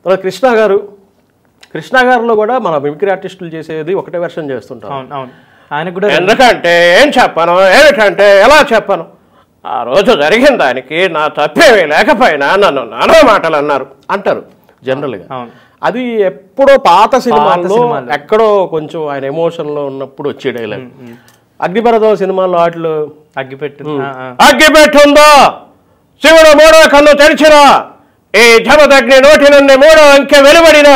తర్వాత కృష్ణ గారిలో కూడా మన మిమిక్రీ ఆర్టిస్టులు చేసేది ఒకటే వెర్షన్ చేస్తుంటారు. ఆయన కూడా ఎందుకంటే ఏం చెప్పను, ఏమిటంటే ఎలా చెప్పను, ఆ రోజు జరిగిన దానికి నా తప్పేమీ లేకపోయినా నన్ను నానా మాటలు అంటారు జనరల్గా. అది ఎప్పుడో పాత సినిమాల్లో ఎక్కడో కొంచెం ఆయన ఎమోషన్లో ఉన్నప్పుడు వచ్చే డైలాగ్. అగ్నిపర్వతం సినిమాల్లో వాటిలో అగ్గిపెట్టుందో శివుడు మూడో కన్ను తెరిచినా ఈ జమదగ్ని నోటి నుండి మూడో అంకె వెలువడిన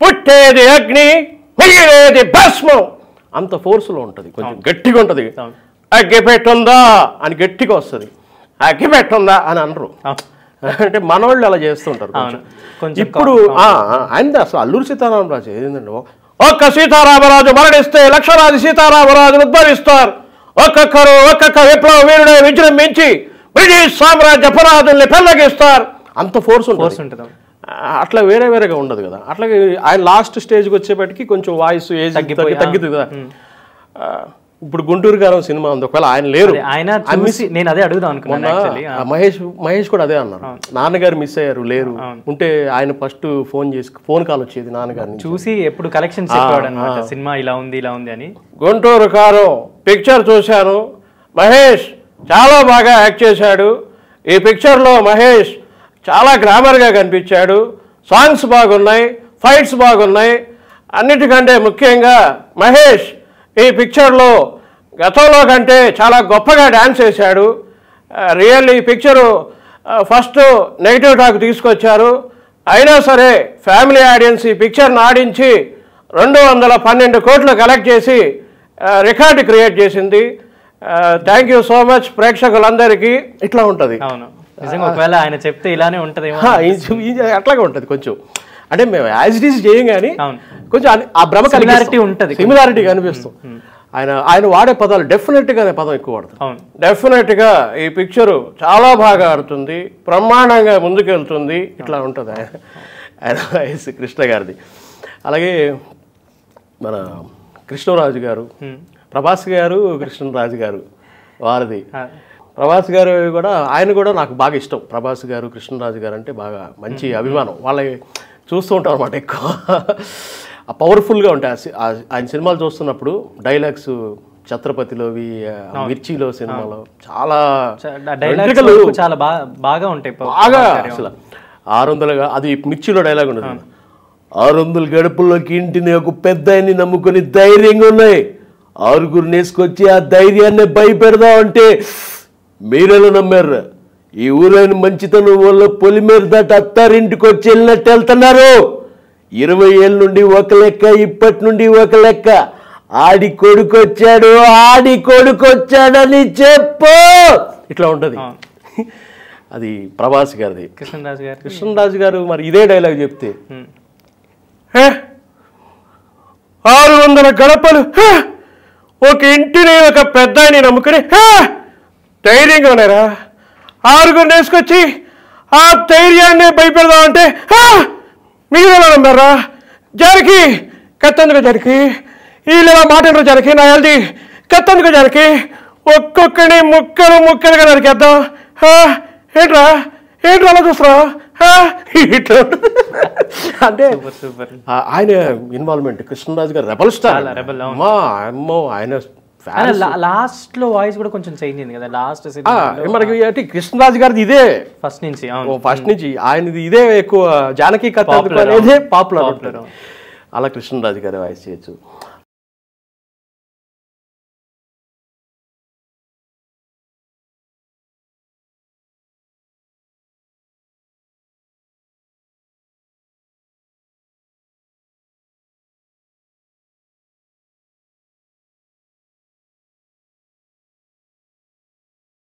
పుట్టేది అగ్ని మిగిలేది భస్మం. అంత ఫోర్స్లో ఉంటుంది, కొంచెం గట్టిగా ఉంటుంది. అగ్గిపెట్టుందా అని గట్టిగా వస్తుంది, అగ్గిపెట్టుందా అని అనరు. అంటే మనవాళ్ళు అలా చేస్తుంటారు. ఇప్పుడు ఆయన అసలు అల్లూరి సీతారామరాజు ఏంటంటే, ఒక్క సీతారామరాజు మరణిస్తే లక్షలాది సీతారామరాజులు ఉద్భవిస్తారు, ఒక్కొక్క విప్లవ వీరుడే విజృంభించి బ్రిటిష్ సామ్రాజ్య పునాదుల్ని పెళ్లగిస్తారు. అంత ఫోర్స్ ఉంటుంది. అట్లా వేరేగా ఉండదు కదా. అట్లాగే ఆయన లాస్ట్ స్టేజ్కి వచ్చేపటికి కొంచెం వాయిస్ ఏజ్ తగ్గుతుంది కదా. ఇప్పుడు గుంటూరు గారం సినిమా ఉంది, ఒకవేళ ఆయన లేరు, నేను అదే అడుగుదాం అనుకున్నాను. మహేష్ కూడా అదే అన్నారు, నాన్నగారు మిస్ అయ్యారు లేరు, ఉంటే ఆయన ఫస్ట్ ఫోన్ కాల్ వచ్చేది నాన్నగారిని చూసి ఎప్పుడు కలెక్షన్ చెప్పాడు అనమాట, సినిమా ఇలా ఉంది అని. గుంటూరు కారం పిక్చర్ చూశాను, మహేష్ చాలా బాగా యాక్ట్ చేశాడు. ఈ పిక్చర్లో మహేష్ చాలా గ్లామర్గా కనిపించాడు, సాంగ్స్ బాగున్నాయి, ఫైట్స్ బాగున్నాయి, అన్నిటికంటే ముఖ్యంగా మహేష్ ఈ పిక్చర్లో గతంలో కంటే చాలా గొప్పగా డ్యాన్స్ చేశాడు. రియల్లీ ఈ పిక్చరు ఫస్ట్ నెగిటివ్ టాక్ తీసుకొచ్చారు, అయినా సరే ఫ్యామిలీ ఆడియన్స్ ఈ పిక్చర్ని ఆడించి 212 కోట్లు కలెక్ట్ చేసి రికార్డు క్రియేట్ చేసింది. థ్యాంక్ యూ సో మచ్ ప్రేక్షకులందరికీ. ఇట్లా ఉంటుంది. ఒకవేళ ఆయన చెప్తే ఇలానే ఉంటుంది, అట్లాగే ఉంటుంది కొంచెం. అంటే మేము యాజ్ ఇట్ ఈజ్ చేయం కానీ కొంచెం ఆ భ్రమ ఉంటుంది, సిమిలారిటీ కనిపిస్తాం. ఆయన వాడే పదాలు డెఫినెట్గా పదం ఎక్కువ వాడతాం. డెఫినెట్గా ఈ పిక్చరు చాలా బాగా ఆడుతుంది, బ్రహ్మాండంగా ముందుకెళ్తుంది, ఇట్లా ఉంటుంది ఆయన వాయిస్ కృష్ణ గారిది. అలాగే మన కృష్ణరాజు గారు, ప్రభాస్ గారు, కృష్ణరాజు గారు వారిది. ప్రభాస్ గారు కూడా ఆయన కూడా నాకు బాగా ఇష్టం. ప్రభాస్ గారు, కృష్ణరాజు గారు అంటే బాగా మంచి అభిమానం. వాళ్ళ చూస్తూ ఉంటాం అన్నమాట ఎక్కువ. పవర్ఫుల్గా ఉంటాయి ఆయన సినిమాలు చూస్తున్నప్పుడు. డైలాగ్స్ ఛత్రపతిలోవి, మిర్చిలో సినిమాలో చాలా బాగా ఉంటాయి. బాగా అసలు 600 అది మిర్చిలో డైలాగ్ ఉండదు, 600 గడుపుల్లోకి ఇంటిని ఒక పెద్ద ఆయన్ని నమ్ముకొని ధైర్యంగా ఉన్నాయి, 6గురు నేసుకొచ్చి ఆ ధైర్యాన్ని భయపెడదాం అంటే మీరెలా నమ్మారు? ఈ ఊరైన మంచితనం వల్ల పొలిమేర దాటి అత్తారింటికి వచ్చి వెళ్ళినట్టు వెళ్తున్నారు. 20 ఏళ్ళ నుండి ఒక లెక్క, ఇప్పటి నుండి ఒక లెక్క. ఆడి కొడుకొచ్చాడని చెప్పు. ఇట్లా ఉంటుంది. అది ప్రభాస్ గారిది. కృష్ణరాజు గారు మరి ఇదే డైలాగ్ చెప్తే 600 గడపలు ఒక ఇంటిని ఒక పెద్దాయని నమ్ముకుని ధైర్యంగా ఉన్నారా, 6గురు నేసుకొచ్చి ఆ ధైర్యాన్ని భయపెడదామంటే మిగిలిన నమ్మారా? జరికి కత్తందుకు జరికి వీళ్ళు ఇలా మాట్లాడరు, జరికి నా హెల్దీ కత్తందుకు జరికి ఒక్కొక్కడిని ముక్కలుగా నరికేద్దాం. ఏంట్రా అలా చూస్తున్నా ఇట్లా అంటే ఆయన ఇన్వాల్వ్మెంట్. కృష్ణరాజు గారు రెబల్ స్టార్, అమ్మో ఆయన లాస్ట్ లో వాయిస్ కూడా కొంచెం చేంజ్ అయింది కదా లాస్ట్ మనకి. అంటే కృష్ణరాజు గారిది ఇదే ఫస్ట్ నుంచి ఆయనది ఇదే ఎక్కువ, జానకి కథ అనేది పాపులర్. అలా కృష్ణరాజు గారి వాయిస్ చేయొచ్చు.